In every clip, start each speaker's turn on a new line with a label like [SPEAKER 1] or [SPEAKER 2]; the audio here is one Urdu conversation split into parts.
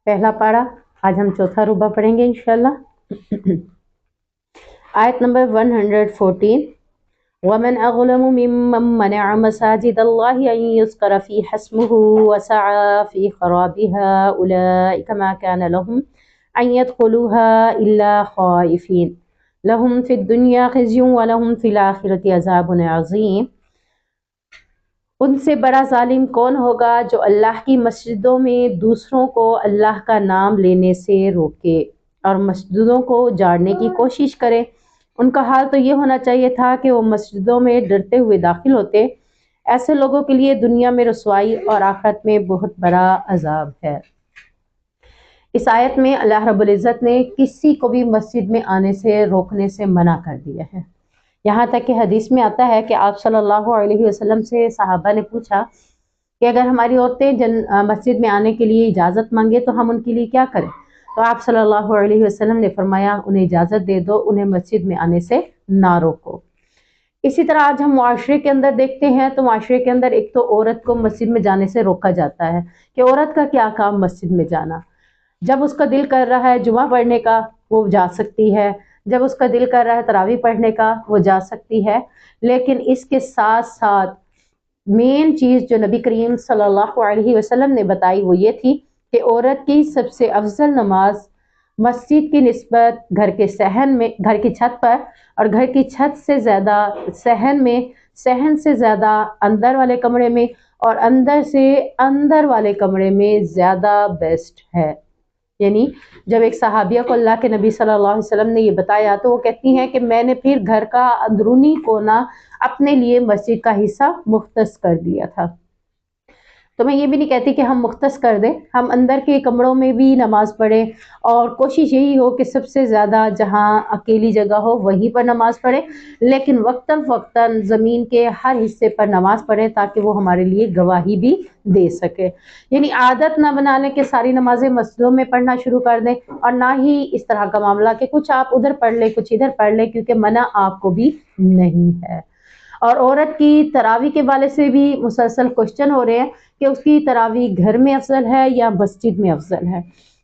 [SPEAKER 1] پہلا پارہ، آج ہم چوتھا ربع پڑھیں گے انشاءاللہ۔ آیت نمبر 114۔ وَمَنْ أَظْلَمُ مِمَّنْ مَنَعَ مَسَاجِدَ اللَّهِ أَنْ يُذْكَرَ فِيهَا اسْمُهُ وَسَعَى فِي خَرَابِهَا أُولَئِكَ مَا كَانَ لَهُمْ أَنْ يَدْخُلُوهَا إِلَّا خَائِفِينَ لَهُمْ فِي الدُّنْيَا خِزْيٌ وَلَهُمْ فِي الْآخِرَةِ عَذَابٌ عَظِيمٌ۔ ان سے بڑا ظالم کون ہوگا جو اللہ کی مسجدوں میں دوسروں کو اللہ کا نام لینے سے روکے اور مسجدوں کو اجاڑنے کی کوشش کرے۔ ان کا حال تو یہ ہونا چاہیے تھا کہ وہ مسجدوں میں ڈرتے ہوئے داخل ہوتے۔ ایسے لوگوں کے لیے دنیا میں رسوائی اور آخرت میں بہت بڑا عذاب ہے۔ اس آیت میں اللہ رب العزت نے کسی کو بھی مسجد میں آنے سے روکنے سے منع کر دیا ہے۔ یہاں تک کہ حدیث میں آتا ہے کہ آپ صلی اللہ علیہ وسلم سے صحابہ نے پوچھا کہ اگر ہماری عورتیں مسجد میں آنے کے لیے اجازت مانگے تو ہم ان کے لیے کیا کریں؟ تو آپ صلی اللہ علیہ وسلم نے فرمایا انہیں اجازت دے دو، انہیں مسجد میں آنے سے نہ روکو۔ اسی طرح آج ہم معاشرے کے اندر دیکھتے ہیں تو معاشرے کے اندر ایک تو عورت کو مسجد میں جانے سے روکا جاتا ہے کہ عورت کا کیا کام مسجد میں جانا۔ جب اس کا دل کر رہا ہے جمعہ پڑھنے کا وہ جا سکتی ہے، جب اس کا دل کر رہا ہے تراویح پڑھنے کا وہ جا سکتی ہے، لیکن اس کے ساتھ ساتھ مین چیز جو نبی کریم صلی اللہ علیہ وسلم نے بتائی وہ یہ تھی کہ عورت کی سب سے افضل نماز مسجد کی نسبت گھر کے صحن میں، گھر کی چھت پر، اور گھر کی چھت سے زیادہ صحن میں، صحن سے زیادہ اندر والے کمرے میں، اور اندر سے اندر والے کمرے میں زیادہ بیسٹ ہے۔ یعنی جب ایک صحابیہ کو اللہ کے نبی صلی اللہ علیہ وسلم نے یہ بتایا تو وہ کہتی ہیں کہ میں نے پھر گھر کا اندرونی کونا اپنے لیے مسجد کا حصہ مختص کر دیا تھا۔ تو میں یہ بھی نہیں کہتی کہ ہم مختص کر دیں، ہم اندر کے کمروں میں بھی نماز پڑھیں اور کوشش یہی ہو کہ سب سے زیادہ جہاں اکیلی جگہ ہو وہیں پر نماز پڑھیں، لیکن وقتاً فوقتاً زمین کے ہر حصے پر نماز پڑھیں تاکہ وہ ہمارے لیے گواہی بھی دے سکے۔ یعنی عادت نہ بنا لیں کہ ساری نمازیں مسجدوں میں پڑھنا شروع کر دیں، اور نہ ہی اس طرح کا معاملہ کہ کچھ آپ ادھر پڑھ لیں کچھ ادھر پڑھ لیں، کیونکہ منع آپ کو بھی نہیں ہے۔ اور عورت کی تراویح کے والے سے بھی مسلسل کوشچن ہو رہے ہیں کہ اس کی تراویح گھر میں افضل ہے یا مسجد میں افضل ہے۔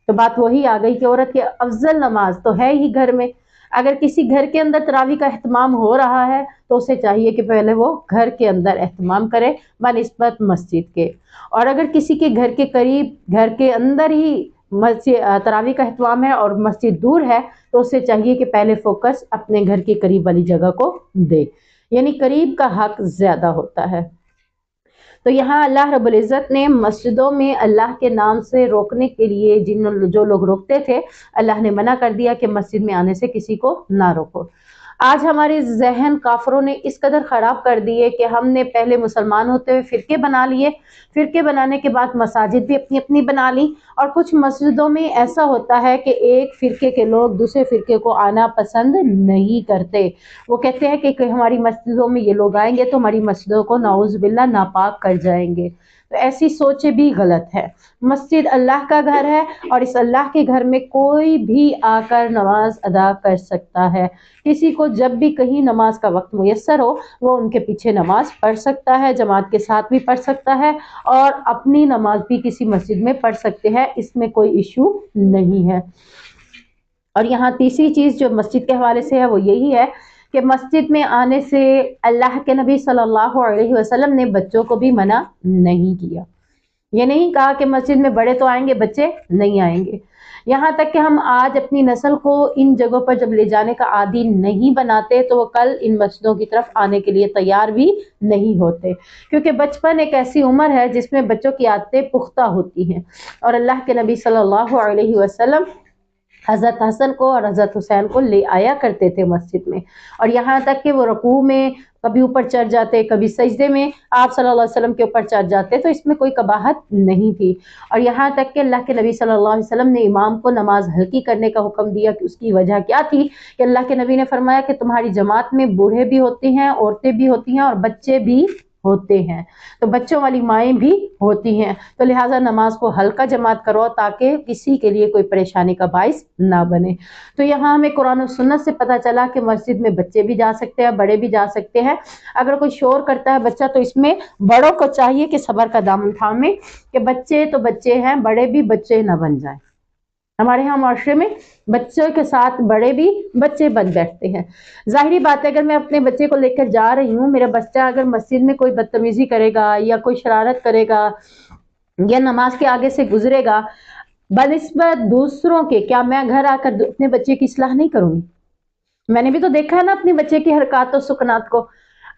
[SPEAKER 1] تو بات وہی آ گئی کہ عورت کی افضل نماز تو ہے ہی گھر میں۔ اگر کسی گھر کے اندر تراویح کا اہتمام ہو رہا ہے تو اسے چاہیے کہ پہلے وہ گھر کے اندر اہتمام کرے بنسبت مسجد کے، اور اگر کسی کے گھر کے قریب گھر کے اندر ہی تراویح کا اہتمام ہے اور مسجد دور ہے تو اسے چاہیے کہ پہلے فوکس اپنے گھر کے قریب والی جگہ کو دے، یعنی قریب کا حق زیادہ ہوتا ہے۔ تو یہاں اللہ رب العزت نے مسجدوں میں اللہ کے نام سے روکنے کے لیے جو لوگ روکتے تھے اللہ نے منع کر دیا کہ مسجد میں آنے سے کسی کو نہ روکو۔ آج ہمارے ذہن کافروں نے اس قدر خراب کر دیے کہ ہم نے پہلے مسلمان ہوتے ہوئے فرقے بنا لیے، فرقے بنانے کے بعد مساجد بھی اپنی اپنی بنا لی، اور کچھ مسجدوں میں ایسا ہوتا ہے کہ ایک فرقے کے لوگ دوسرے فرقے کو آنا پسند نہیں کرتے۔ وہ کہتے ہیں کہ ہماری مسجدوں میں یہ لوگ آئیں گے تو ہماری مسجدوں کو نعوذ باللہ ناپاک کر جائیں گے۔ تو ایسی سوچ بھی غلط ہے۔ مسجد اللہ کا گھر ہے اور اس اللہ کے گھر میں کوئی بھی آ کر نماز ادا کر سکتا ہے۔ کسی کو جب بھی کہیں نماز کا وقت میسر ہو وہ ان کے پیچھے نماز پڑھ سکتا ہے، جماعت کے ساتھ بھی پڑھ سکتا ہے اور اپنی نماز بھی کسی مسجد میں پڑھ سکتے ہیں، اس میں کوئی ایشو نہیں ہے۔ اور یہاں تیسری چیز جو مسجد کے حوالے سے ہے وہ یہی ہے کہ مسجد میں آنے سے اللہ کے نبی صلی اللہ علیہ وسلم نے بچوں کو بھی منع نہیں کیا۔ یہ نہیں کہا کہ مسجد میں بڑے تو آئیں گے بچے نہیں آئیں گے۔ یہاں تک کہ ہم آج اپنی نسل کو ان جگہوں پر جب لے جانے کا عادی نہیں بناتے تو وہ کل ان مسجدوں کی طرف آنے کے لیے تیار بھی نہیں ہوتے، کیونکہ بچپن ایک ایسی عمر ہے جس میں بچوں کی عادتیں پختہ ہوتی ہیں، اور اللہ کے نبی صلی اللہ علیہ وسلم حضرت حسن کو اور حضرت حسین کو لے آیا کرتے تھے مسجد میں، اور یہاں تک کہ وہ رکوع میں کبھی اوپر چڑھ جاتے، کبھی سجدے میں آپ صلی اللہ علیہ وسلم کے اوپر چڑھ جاتے، تو اس میں کوئی قباحت نہیں تھی۔ اور یہاں تک کہ اللہ کے نبی صلی اللہ علیہ وسلم نے امام کو نماز ہلکی کرنے کا حکم دیا کہ اس کی وجہ کیا تھی کہ اللہ کے نبی نے فرمایا کہ تمہاری جماعت میں بوڑھے بھی ہوتے ہیں، عورتیں بھی ہوتی ہیں اور بچے بھی ہوتے ہیں، تو بچوں والی مائیں بھی ہوتی ہیں، تو لہٰذا نماز کو ہلکا جماعت کرو تاکہ کسی کے لیے کوئی پریشانی کا باعث نہ بنے۔ تو یہاں ہمیں قرآن و سنت سے پتہ چلا کہ مسجد میں بچے بھی جا سکتے ہیں، بڑے بھی جا سکتے ہیں۔ اگر کوئی شور کرتا ہے بچہ تو اس میں بڑوں کو چاہیے کہ صبر کا دامن تھامیں کہ بچے تو بچے ہیں، بڑے بھی بچے نہ بن جائیں۔ ہمارے ہاں معاشرے میں بچوں کے ساتھ بڑے بھی بچے بن بیٹھتے ہیں. ظاہری بات ہے اگر میں اپنے بچے کو لے کر جا رہی ہوں، میرا بچہ اگر مسجد میں کوئی بدتمیزی کرے گا یا کوئی شرارت کرے گا یا نماز کے آگے سے گزرے گا بنسبت دوسروں کے، کیا میں گھر آ کر اپنے بچے کی اصلاح نہیں کروں گی؟ میں نے بھی تو دیکھا ہے نا اپنے بچے کی حرکات و سکنات کو.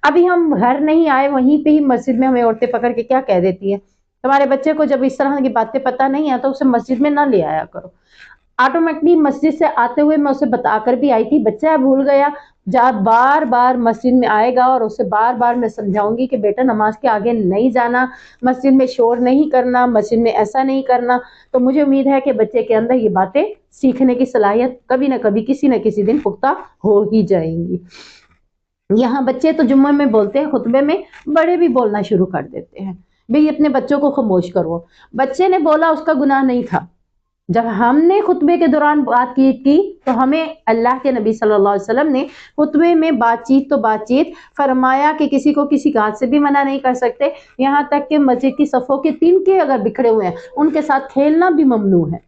[SPEAKER 1] ابھی ہم گھر نہیں آئے وہیں پہ ہی مسجد میں ہمیں عورتیں پکڑ کے کیا کہہ دیتی ہیں، تمہارے بچے کو جب اس طرح کی باتیں پتہ نہیں ہے تو اسے مسجد میں نہ لے آیا کرو. آٹومیٹکلی مسجد سے آتے ہوئے میں اسے بتا کر بھی آئی تھی، بچہ بھول گیا، جب بار بار مسجد میں آئے گا اور اسے بار بار میں سمجھاؤں گی کہ بیٹا نماز کے آگے نہیں جانا، مسجد میں شور نہیں کرنا، مسجد میں ایسا نہیں کرنا، تو مجھے امید ہے کہ بچے کے اندر یہ باتیں سیکھنے کی صلاحیت کبھی نہ کبھی کسی نہ کسی دن پختہ ہو ہی جائیں گی. یہاں بچے تو جمعے میں بولتے ہیں، خطبے میں بڑے بھی بولنا شروع کر دیتے ہیں، بھئی اپنے بچوں کو خاموش کرو. بچے نے بولا اس کا گناہ نہیں تھا. جب ہم نے خطبے کے دوران بات کی تو ہمیں اللہ کے نبی صلی اللہ علیہ وسلم نے خطبے میں بات چیت فرمایا کہ کسی کو کسی بات سے بھی منع نہیں کر سکتے، یہاں تک کہ مسجد کی صفوں کے تنکے اگر بکھڑے ہوئے ہیں ان کے ساتھ کھیلنا بھی ممنوع ہے.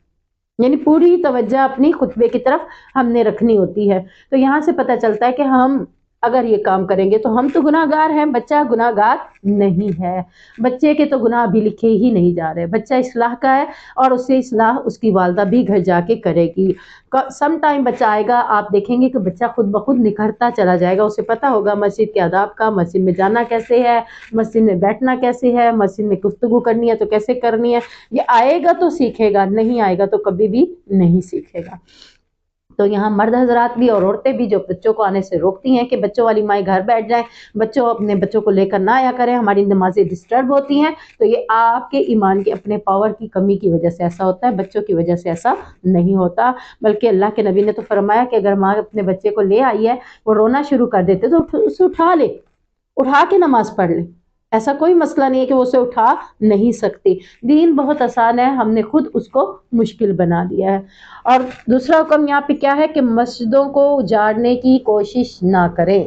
[SPEAKER 1] یعنی پوری توجہ اپنی خطبے کی طرف ہم نے رکھنی ہوتی ہے. تو یہاں سے پتہ چلتا ہے کہ ہم اگر یہ کام کریں گے تو ہم تو گناہ گار ہیں، بچہ گناہ گار نہیں ہے. بچے کے تو گناہ ابھی لکھے ہی نہیں جا رہے، بچہ اصلاح کا ہے اور اس سے اصلاح اس کی والدہ بھی گھر جا کے کرے گی. سم ٹائم بچہ آئے گا، آپ دیکھیں گے کہ بچہ خود بخود نکھرتا چلا جائے گا، اسے پتہ ہوگا مسجد کے آداب کا، مسجد میں جانا کیسے ہے، مسجد میں بیٹھنا کیسے ہے، مسجد میں گفتگو کرنی ہے تو کیسے کرنی ہے. یہ آئے گا تو سیکھے گا، نہیں آئے گا تو کبھی بھی نہیں سیکھے گا. تو یہاں مرد حضرات بھی اور عورتیں بھی جو بچوں کو آنے سے روکتی ہیں کہ بچوں والی مائیں گھر بیٹھ جائیں، اپنے بچوں کو لے کر نہ آیا کریں، ہماری نمازیں ڈسٹرب ہوتی ہیں، تو یہ آپ کے ایمان کے اپنے پاور کی کمی کی وجہ سے ایسا ہوتا ہے، بچوں کی وجہ سے ایسا نہیں ہوتا. بلکہ اللہ کے نبی نے تو فرمایا کہ اگر ماں اپنے بچے کو لے آئی ہے، وہ رونا شروع کر دیتے تو اسے اٹھا کے نماز پڑھ لے. ایسا کوئی مسئلہ نہیں ہے کہ وہ اسے اٹھا نہیں سکتی. دین بہت آسان ہے، ہم نے خود اس کو مشکل بنا دیا ہے. اور دوسرا حکم یہاں پہ کیا ہے کہ مسجدوں کو اجاڑنے کی کوشش نہ کریں.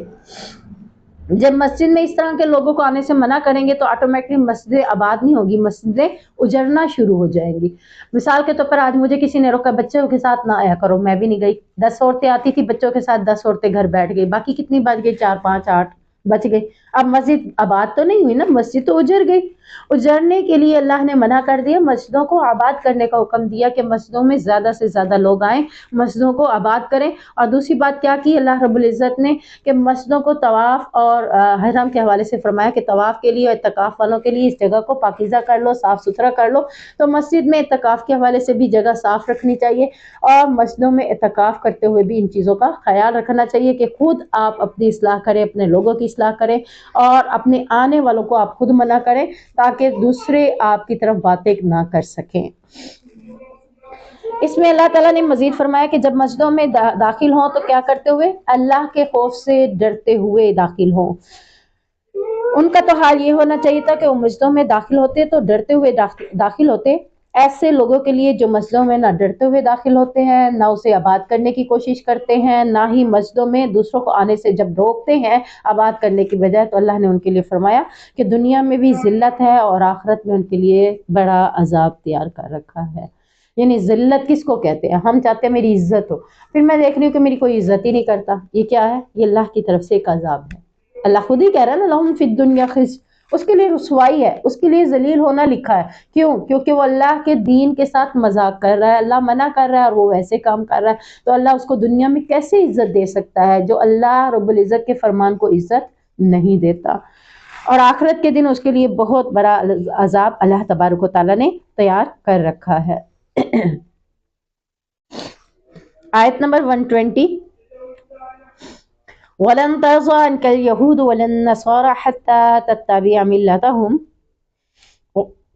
[SPEAKER 1] جب مسجد میں اس طرح کے لوگوں کو آنے سے منع کریں گے تو آٹومیٹکلی مسجدیں آباد نہیں ہوگی، مسجدیں اجڑنا شروع ہو جائیں گی. مثال کے طور پر آج مجھے کسی نے روکا بچوں کے ساتھ نہ آیا کرو، میں بھی نہیں گئی. 10 عورتیں آتی تھی بچوں کے ساتھ، 10 عورتیں گھر بیٹھ گئی، باقی کتنی بچ گئی؟ 4 5 8 بچ گئی. اب مسجد آباد تو نہیں ہوئی نا، مسجد تو اجڑ گئی. اجڑنے کے لیے اللہ نے منع کر دیا، مسجدوں کو آباد کرنے کا حکم دیا کہ مسجدوں میں زیادہ سے زیادہ لوگ آئیں، مسجدوں کو آباد کریں. اور دوسری بات کیا کی اللہ رب العزت نے کہ مسجدوں کو طواف اور حرم کے حوالے سے فرمایا کہ طواف کے لیے اور اعتکاف والوں کے لیے اس جگہ کو پاکیزہ کر لو، صاف ستھرا کر لو. تو مسجد میں اعتکاف کے حوالے سے بھی جگہ صاف رکھنی چاہیے، اور مسجدوں میں اعتکاف کرتے ہوئے بھی ان چیزوں کا خیال رکھنا چاہیے کہ خود آپ اپنی اصلاح کریں، اپنے لوگوں کی اصلاح کریں، اور اپنے آنے والوں کو آپ خود منع کریں تاکہ دوسرے آپ کی طرف باتیں نہ کر سکیں. اس میں اللہ تعالیٰ نے مزید فرمایا کہ جب مسجدوں میں داخل ہوں تو کیا کرتے ہوئے؟ اللہ کے خوف سے ڈرتے ہوئے داخل ہوں. ان کا تو حال یہ ہونا چاہیے تھا کہ وہ مسجدوں میں داخل ہوتے تو ڈرتے ہوئے داخل ہوتے. ایسے لوگوں کے لیے جو مسجدوں میں نہ ڈرتے ہوئے داخل ہوتے ہیں، نہ اسے آباد کرنے کی کوشش کرتے ہیں، نہ ہی مسجدوں میں دوسروں کو آنے سے جب روکتے ہیں آباد کرنے کی بجائے، تو اللہ نے ان کے لیے فرمایا کہ دنیا میں بھی ذلت ہے اور آخرت میں ان کے لیے بڑا عذاب تیار کر رکھا ہے. یعنی ذلت کس کو کہتے ہیں؟ ہم چاہتے ہیں میری عزت ہو، پھر میں دیکھ رہی ہوں کہ میری کوئی عزت ہی نہیں کرتا. یہ کیا ہے؟ یہ اللہ کی طرف سے ایک عذاب ہے. اللہ خود ہی کہہ رہا ہے نا لہم فی الدنیا خزی، اس کے لیے رسوائی ہے، اس کے لیے ذلیل ہونا لکھا ہے. کیوں؟ کیونکہ وہ اللہ کے دین کے ساتھ مذاق کر رہا ہے، اللہ منع کر رہا ہے اور وہ ویسے کام کر رہا ہے. تو اللہ اس کو دنیا میں کیسے عزت دے سکتا ہے جو اللہ رب العزت کے فرمان کو عزت نہیں دیتا. اور آخرت کے دن اس کے لیے بہت بڑا عذاب اللہ تبارک و تعالیٰ نے تیار کر رکھا ہے. آیت نمبر 120. وَلَن تَرْضَىٰ عَنكَ الْيَهُودُ وَلَا النَّصَارَىٰ حَتَّىٰ تَتَّبِعَ مِلَّتَهُمْ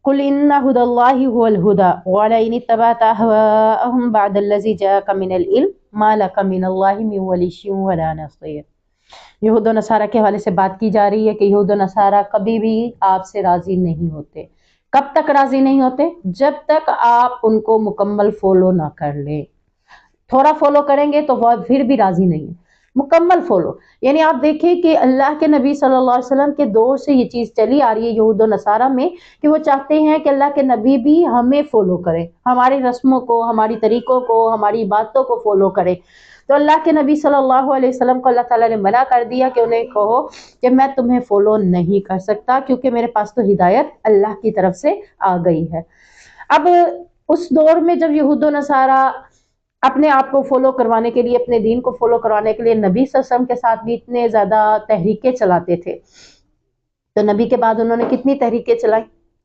[SPEAKER 1] قُلْ إِنَّ هُدَى اللَّهِ هُوَ الْهُدَىٰ وَلَئِنِ اتَّبَعْتَ أَهْوَاءَهُمْ بَعْدَ الَّذِي جَاءَكَ مِنَ الْعِلْمِ مَا لَكَ مِنَ اللَّهِ مِن وَلِيٍّ وَلَا نَصِيرٍ. یہود و نصارہ کے حوالے سے بات کی جا رہی ہے کہ یہود و نصارہ کبھی بھی آپ سے راضی نہیں ہوتے. کب تک راضی نہیں ہوتے؟ جب تک آپ ان کو مکمل فالو نہ کر لیں. تھوڑا فالو کریں گے تو وہ پھر بھی راضی نہیں. مکمل فالو. یعنی آپ دیکھیں کہ اللہ کے نبی صلی اللہ علیہ وسلم کے دور سے یہ چیز چلی آ رہی ہے یہود و نصارہ میں کہ وہ چاہتے ہیں کہ اللہ کے نبی بھی ہمیں فالو کرے، ہماری رسموں کو، ہماری طریقوں کو، ہماری باتوں کو فالو کرے. تو اللہ کے نبی صلی اللہ علیہ وسلم کو اللہ تعالیٰ نے منع کر دیا کہ انہیں کہو کہ میں تمہیں فالو نہیں کر سکتا، کیونکہ میرے پاس تو ہدایت اللہ کی طرف سے آ گئی ہے. اب اس دور میں جب یہود و نصارہ اپنے آپ کو فالو کروانے کے لیے، اپنے دین کو فالو کروانے کے لیے نبی صلی اللہ علیہ وسلم کے ساتھ بھی اتنے زیادہ تحریکیں چلاتے تھے، تو نبی کے بعد انہوں نے کتنی تحریکیں چلائی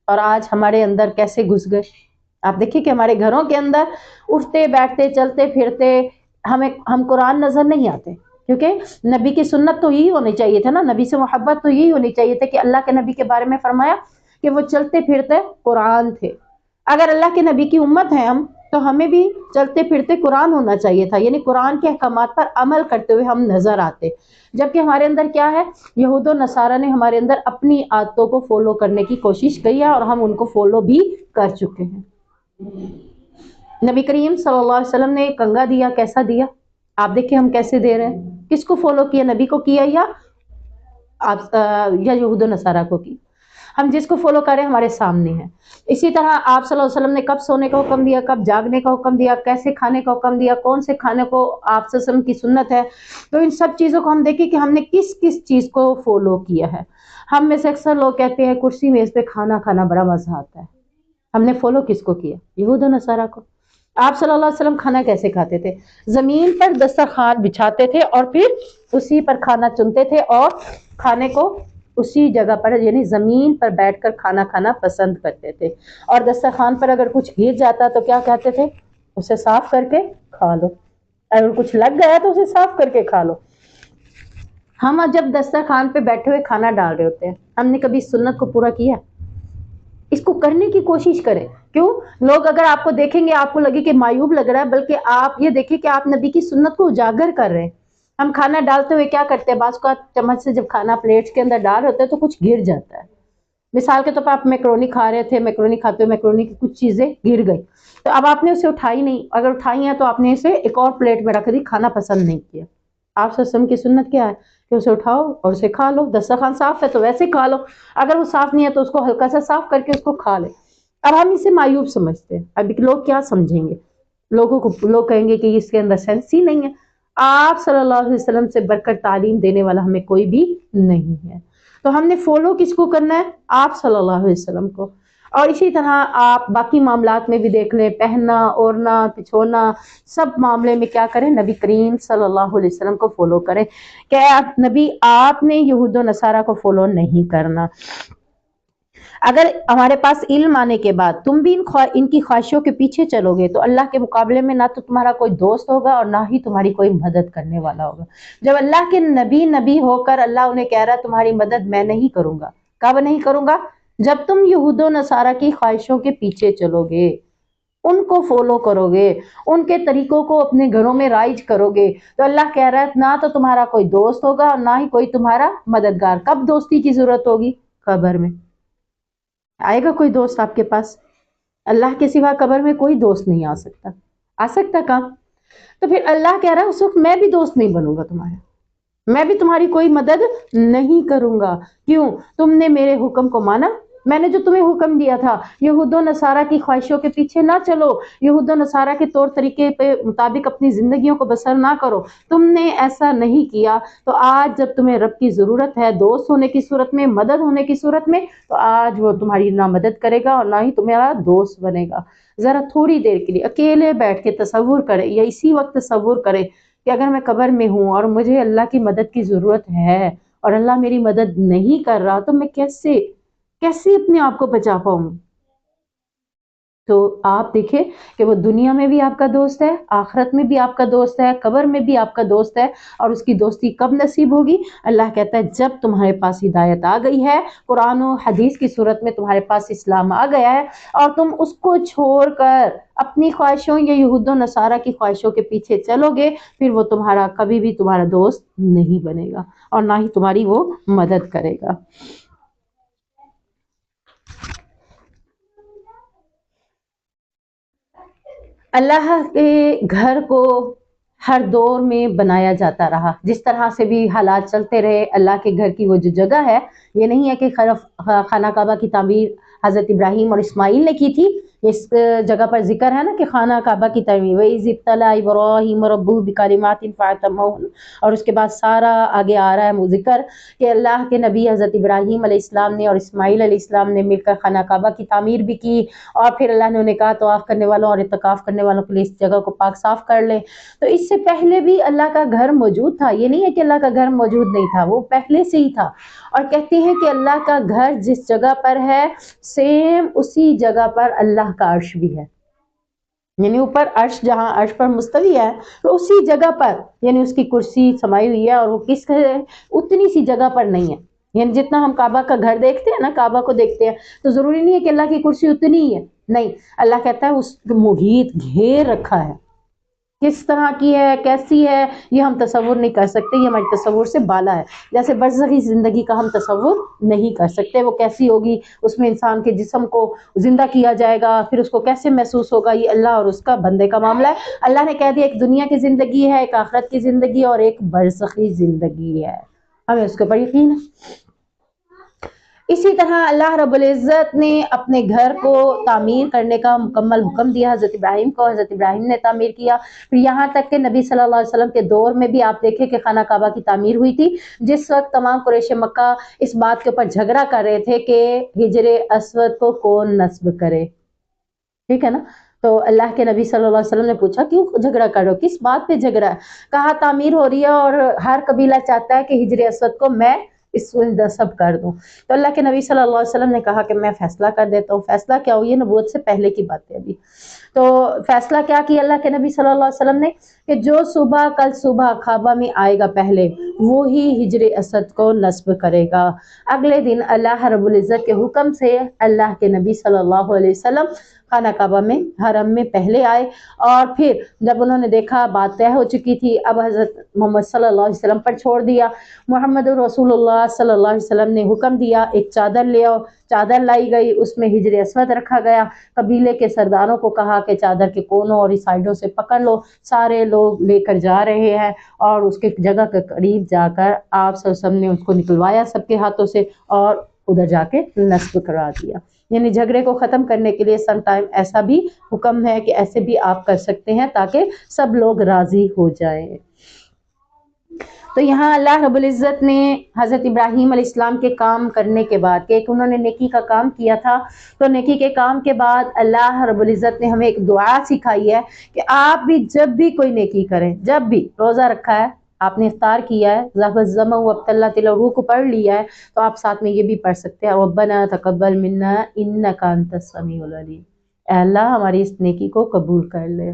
[SPEAKER 1] اور آج ہمارے اندر کیسے گھس گئے. آپ دیکھیے کہ ہمارے گھروں کے اندر اٹھتے بیٹھتے چلتے پھرتے ہم قرآن نظر نہیں آتے، کیونکہ نبی کی سنت تو یہی ہونی چاہیے تھا نا، نبی سے محبت تو یہی ہونی چاہیے تھا کہ اللہ کے نبی کے بارے میں فرمایا کہ وہ چلتے پھرتے قرآن تھے. اگر اللہ کے نبی کی امت ہیں ہم، تو ہمیں بھی چلتے پھرتے قرآن ہونا چاہیے تھا، یعنی قرآن کے احکامات پر عمل کرتے ہوئے ہم نظر آتے. جبکہ ہمارے اندر کیا ہے، یہود و نصارہ نے ہمارے اندر اپنی عادتوں کو فالو کرنے کی کوشش کی ہے اور ہم ان کو فالو بھی کر چکے ہیں. نبی کریم صلی اللہ علیہ وسلم نے کنگا دیا، کیسا دیا؟ آپ دیکھیں ہم کیسے دے رہے ہیں. کس کو فالو کیا؟ نبی کو کیا یا یہود و نصارہ کو کی؟ ہم جس کو فالو کریں ہمارے سامنے ہیں. اسی طرح آپ صلی اللہ علیہ وسلم نے کب سونے کا حکم دیا، کب جاگنے کا حکم دیا، کیسے کھانے کا حکم دیا، کون سے کھانے کو آپ صلی اللہ علیہ وسلم کی سنت ہے. تو ان سب چیزوں کو ہم دیکھیں کہ ہم نے کس کس چیز کو فالو کیا ہے. ہم میں سے اکثر لوگ کہتے ہیں کرسی میز پہ کھانا کھانا بڑا مزہ آتا ہے. ہم نے فالو کس کو کیا؟ یہود و نصارہ کو. آپ صلی اللہ علیہ وسلم کھانا کیسے کھاتے تھے؟ زمین پر دسترخوان بچھاتے تھے اور پھر اسی پر کھانا چنتے تھے اور کھانے کو اسی جگہ پر یعنی زمین پر بیٹھ کر کھانا کھانا پسند کرتے تھے. اور دسترخوان پر اگر کچھ گر جاتا تو کیا کہتے تھے؟ اسے صاف کر کے کھا لو. اگر کچھ لگ گیا تو اسے صاف کر کے کھا لو. ہم جب دسترخوان پہ بیٹھے ہوئے کھانا ڈال رہے ہوتے ہیں، ہم نے کبھی سنت کو پورا کیا؟ اس کو کرنے کی کوشش کریں. کیوں؟ لوگ اگر آپ کو دیکھیں گے آپ کو لگے کہ معیوب لگ رہا ہے، بلکہ آپ یہ دیکھیں کہ آپ نبی کی سنت کو اجاگر کر رہے ہیں. ہم کھانا ڈالتے ہوئے کیا کرتے ہیں؟ بعض کا چمچ سے جب کھانا پلیٹ کے اندر ڈال ہوتے ہیں تو کچھ گر جاتا ہے. مثال کے طور پر آپ میکرونی کھا رہے تھے، میکرونی کھاتے ہوئے میکرونی کی کچھ چیزیں گر گئی، تو اب آپ نے اسے اٹھائی نہیں. اگر اٹھائی ہیں تو آپ نے اسے ایک اور پلیٹ میں رکھ دی، کھانا پسند نہیں کیا. آپ صلی اللہ علیہ وسلم کی سنت کیا ہے کہ اسے اٹھاؤ اور اسے کھا لو. دسترخوان صاف ہے تو ویسے کھا لو، اگر وہ صاف نہیں ہے تو اس کو ہلکا سا صاف کر کے اس کو کھا لے. اب ہم اسے معیوب سمجھتے ہیں. اب لوگ کیا سمجھیں گے؟ لوگ کہیں گے کہ اس کے اندر سینس ہی نہیں ہے. آپ صلی اللہ علیہ وسلم سے بڑھ کر تعلیم دینے والا ہمیں کوئی بھی نہیں ہے. تو ہم نے فالو کس کو کرنا ہے؟ آپ صلی اللہ علیہ وسلم کو. اور اسی طرح آپ باقی معاملات میں بھی دیکھ لیں، پہننا اوڑھنا پچھوڑنا سب معاملے میں کیا کریں؟ نبی کریم صلی اللہ علیہ وسلم کو فالو کریں. کہ نبی آپ نے یہود و نصارہ کو فالو نہیں کرنا. اگر ہمارے پاس علم آنے کے بعد تم بھی ان کی خواہشوں کے پیچھے چلو گے تو اللہ کے مقابلے میں نہ تو تمہارا کوئی دوست ہوگا اور نہ ہی تمہاری کوئی مدد کرنے والا ہوگا. جب اللہ کے نبی ہو کر اللہ انہیں کہہ رہا ہے تمہاری مدد میں نہیں کروں گا. کب نہیں کروں گا؟ جب تم یہود و نصارہ کی خواہشوں کے پیچھے چلو گے، ان کو فالو کرو گے، ان کے طریقوں کو اپنے گھروں میں رائج کرو گے. تو اللہ کہہ رہا ہے نہ تو تمہارا کوئی دوست ہوگا اور نہ ہی کوئی تمہارا مددگار. کب دوستی کی ضرورت ہوگی؟ قبر میں. آئے گا کوئی دوست آپ کے پاس؟ اللہ کے سوا قبر میں کوئی دوست نہیں آ سکتا. آ سکتا کہاں؟ تو پھر اللہ کہہ رہا ہے اس وقت میں بھی دوست نہیں بنوں گا تمہارا، میں بھی تمہاری کوئی مدد نہیں کروں گا. کیوں؟ تم نے میرے حکم کو مانا. میں نے جو تمہیں حکم دیا تھا یہود و نصارہ کی خواہشوں کے پیچھے نہ چلو، یہود و نصارہ کے طور طریقے پہ مطابق اپنی زندگیوں کو بسر نہ کرو، تم نے ایسا نہیں کیا. تو آج جب تمہیں رب کی ضرورت ہے دوست ہونے کی صورت میں، مدد ہونے کی صورت میں، تو آج وہ تمہاری نہ مدد کرے گا اور نہ ہی تمہارا دوست بنے گا. ذرا تھوڑی دیر کے لیے اکیلے بیٹھ کے تصور کرے یا اسی وقت تصور کرے کہ اگر میں قبر میں ہوں اور مجھے اللہ کی مدد کی ضرورت ہے اور اللہ میری مدد نہیں کر رہا، تو میں کیسے اپنے آپ کو بچا پاؤں. تو آپ دیکھیں کہ وہ دنیا میں بھی آپ کا دوست ہے، آخرت میں بھی آپ کا دوست ہے، قبر میں بھی آپ کا دوست ہے. اور اس کی دوستی کب نصیب ہوگی؟ اللہ کہتا ہے جب تمہارے پاس ہدایت آ گئی ہے، قرآن و حدیث کی صورت میں تمہارے پاس اسلام آ گیا ہے اور تم اس کو چھوڑ کر اپنی خواہشوں یا یہود و نصارہ کی خواہشوں کے پیچھے چلو گے، پھر وہ تمہارا کبھی بھی تمہارا دوست نہیں بنے گا اور نہ ہی تمہاری وہ مدد کرے گا. اللہ کے گھر کو ہر دور میں بنایا جاتا رہا، جس طرح سے بھی حالات چلتے رہے، اللہ کے گھر کی وہ جو جگہ ہے، یہ نہیں ہے کہ خانہ کعبہ کی تعمیر حضرت ابراہیم اور اسماعیل نے کی تھی، اس جگہ پر ذکر ہے نا کہ خانہ کعبہ کی تعمیر وَإِذِ ابْتَلَىٰ إِبْرَاهِيمَ رَبُّهُ بِكَلِمَاتٍ فَأَتَمَّهُنَّ، اور اس کے بعد سارا آگے آ رہا ہے وہ ذکر کہ اللہ کے نبی حضرت ابراہیم علیہ السلام نے اور اسماعیل علیہ السلام نے مل کر خانہ کعبہ کی تعمیر بھی کی، اور پھر اللہ نے انہیں کہا طواف کرنے والوں اور اعتکاف کرنے والوں کے لیے اس جگہ کو پاک صاف کر لیں۔ تو اس سے پہلے بھی اللہ کا گھر موجود تھا، یہ نہیں ہے کہ اللہ کا گھر موجود نہیں تھا، وہ پہلے سے ہی تھا، اور کہتے ہیں کہ اللہ کا گھر جس جگہ پر ہے سیم اسی جگہ پر اللہ کا عرش بھی ہے، یعنی اوپر عرش جہاں عرش پر مستوی ہے تو اسی جگہ پر یعنی اس کی کرسی سمائی ہوئی ہے، اور وہ کس اتنی سی جگہ پر نہیں ہے، یعنی جتنا ہم کعبہ کا گھر دیکھتے ہیں نا، کعبہ کو دیکھتے ہیں تو ضروری نہیں ہے کہ اللہ کی کرسی اتنی ہی ہے، نہیں، اللہ کہتا ہے اس محیط گھیر رکھا ہے، کس طرح کی ہے، کیسی ہے، یہ ہم تصور نہیں کر سکتے، یہ ہمارے تصور سے بالا ہے، جیسے برزخی زندگی کا ہم تصور نہیں کر سکتے، وہ کیسی ہوگی، اس میں انسان کے جسم کو زندہ کیا جائے گا، پھر اس کو کیسے محسوس ہوگا، یہ اللہ اور اس کا بندے کا معاملہ ہے۔ اللہ نے کہہ دیا ایک دنیا کی زندگی ہے، ایک آخرت کی زندگی اور ایک برزخی زندگی ہے، ہمیں اس کے اوپر یقین ہے۔ اسی طرح اللہ رب العزت نے اپنے گھر کو تعمیر کرنے کا مکمل حکم دیا حضرت ابراہیم کو، حضرت ابراہیم نے تعمیر کیا، پھر یہاں تک کہ نبی صلی اللہ علیہ وسلم کے دور میں بھی آپ دیکھیں کہ خانہ کعبہ کی تعمیر ہوئی تھی، جس وقت تمام قریش مکہ اس بات کے اوپر جھگڑا کر رہے تھے کہ حجر اسود کو کون نصب کرے، ٹھیک ہے نا، تو اللہ کے نبی صلی اللہ علیہ وسلم نے پوچھا کیوں جھگڑا کر رہے ہو، کس بات پہ جھگڑا ہے، کہا تعمیر ہو رہی ہے اور ہر قبیلہ چاہتا ہے کہ حجر اسود کو میں اس کو نصب کر دوں، تو اللہ کے نبی صلی اللہ علیہ وسلم نے کہا کہ میں فیصلہ کر دیتا ہوں، فیصلہ کیا ہو، یہ نبوت سے پہلے کی بات ہے ابھی، تو فیصلہ کیا کیا اللہ کے نبی صلی اللہ علیہ وسلم نے کہ جو صبح کل صبح کعبہ میں آئے گا پہلے وہی حجر اسود کو نصب کرے گا۔ اگلے دن اللہ رب العزت کے حکم سے اللہ کے نبی صلی اللہ علیہ وسلم خانہ کعبہ میں حرم میں پہلے آئے، اور پھر جب انہوں نے دیکھا بات طے ہو چکی تھی، اب حضرت محمد صلی اللہ علیہ وسلم پر چھوڑ دیا، محمد رسول اللہ صلی اللہ علیہ وسلم نے حکم دیا ایک چادر لے آؤ، چادر لائی گئی، اس میں حجر اسود رکھا گیا، قبیلے کے سرداروں کو کہا کہ چادر کے کونوں اور سائڈوں سے پکڑ لو، سارے لوگ لے کر جا رہے ہیں، اور اس کے جگہ کے قریب جا کر آپ صلی اللہ علیہ وسلم نے اس کو نکلوایا سب کے ہاتھوں سے اور ادھر جا کے نصب کرا دیا، یعنی جھگڑے کو ختم کرنے کے لیے سم ٹائم ایسا بھی حکم ہے کہ ایسے بھی آپ کر سکتے ہیں تاکہ سب لوگ راضی ہو جائیں۔ تو یہاں اللہ رب العزت نے حضرت ابراہیم علیہ السلام کے کام کرنے کے بعد کہ انہوں نے نیکی کا کام کیا تھا، تو نیکی کے کام کے بعد اللہ رب العزت نے ہمیں ایک دعا سکھائی ہے کہ آپ بھی جب بھی کوئی نیکی کریں، جب بھی روزہ رکھا ہے، آپ نے افطار کیا ہے، ذبح وابتلت الروح کو پڑھ لیا ہے، تو آپ ساتھ میں یہ بھی پڑھ سکتے ہیں ربنا تقبل منا انک انت السمیع العلیم، اے اللہ ہماری اس نیکی کو قبول کر لے۔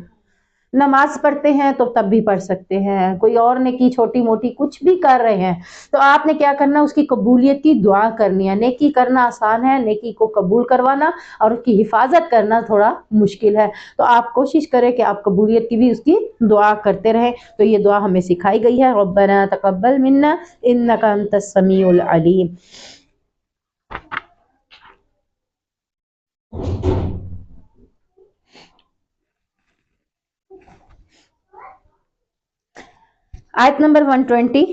[SPEAKER 1] نماز پڑھتے ہیں تو تب بھی پڑھ سکتے ہیں، کوئی اور نیکی چھوٹی موٹی کچھ بھی کر رہے ہیں تو آپ نے کیا کرنا، اس کی قبولیت کی دعا کرنی ہے۔ نیکی کرنا آسان ہے، نیکی کو قبول کروانا اور اس کی حفاظت کرنا تھوڑا مشکل ہے، تو آپ کوشش کریں کہ آپ قبولیت کی بھی اس کی دعا کرتے رہیں، تو یہ دعا ہمیں سکھائی گئی ہے ربنا تقبل منا انک انت السمیع العلیم۔ آیت نمبر 130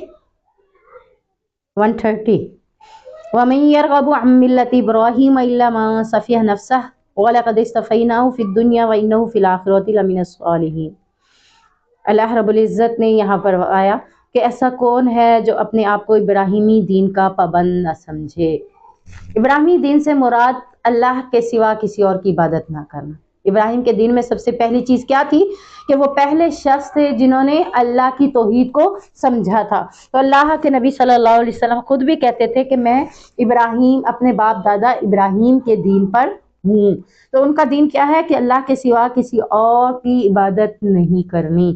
[SPEAKER 1] وَمَن يَرْغَبُ عَن مِّلَّةِ إِبْرَاهِيمَ إِلَّا مَن سَفِهَ نَفْسَهُ وَلَقَدِ اصْطَفَيْنَاهُ فِي الدُّنْيَا وَإِنَّهُ فِي الْآخِرَةِ لَمِنَ الصَّالِحِينَ۔ اللہ رب العزت نے یہاں پر آیا کہ ایسا کون ہے جو اپنے آپ کو ابراہیمی دین کا پابند نہ سمجھے۔ ابراہیمی دین سے مراد اللہ کے سوا کسی اور کی عبادت نہ کرنا۔ ابراہیم کے دین میں سب سے پہلی چیز کیا تھی کہ وہ پہلے شخص تھے جنہوں نے اللہ کی توحید کو سمجھا تھا، تو اللہ کے نبی صلی اللہ علیہ وسلم خود بھی کہتے تھے کہ میں ابراہیم اپنے باپ دادا ابراہیم کے دین پر ہوں، تو ان کا دین کیا ہے کہ اللہ کے سوا کسی اور کی عبادت نہیں کرنی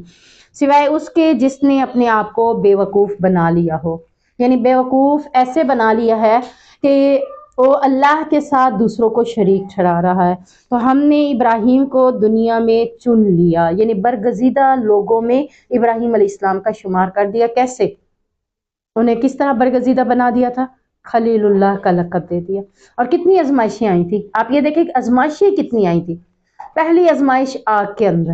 [SPEAKER 1] سوائے اس کے جس نے اپنے آپ کو بے وقوف بنا لیا ہو، یعنی بے وقوف ایسے بنا لیا ہے کہ وہ اللہ کے ساتھ دوسروں کو شریک ٹھہرا رہا ہے، تو ہم نے ابراہیم کو دنیا میں چن لیا، یعنی برگزیدہ لوگوں میں ابراہیم علیہ السلام کا شمار کر دیا۔ کیسے؟ انہیں کس طرح برگزیدہ بنا دیا تھا؟ خلیل اللہ کا لقب دے دیا۔ اور کتنی آزمائشیں آئی تھی، آپ یہ دیکھیں آزمائشیں کتنی آئی تھی۔ پہلی آزمائش آگ کے اندر،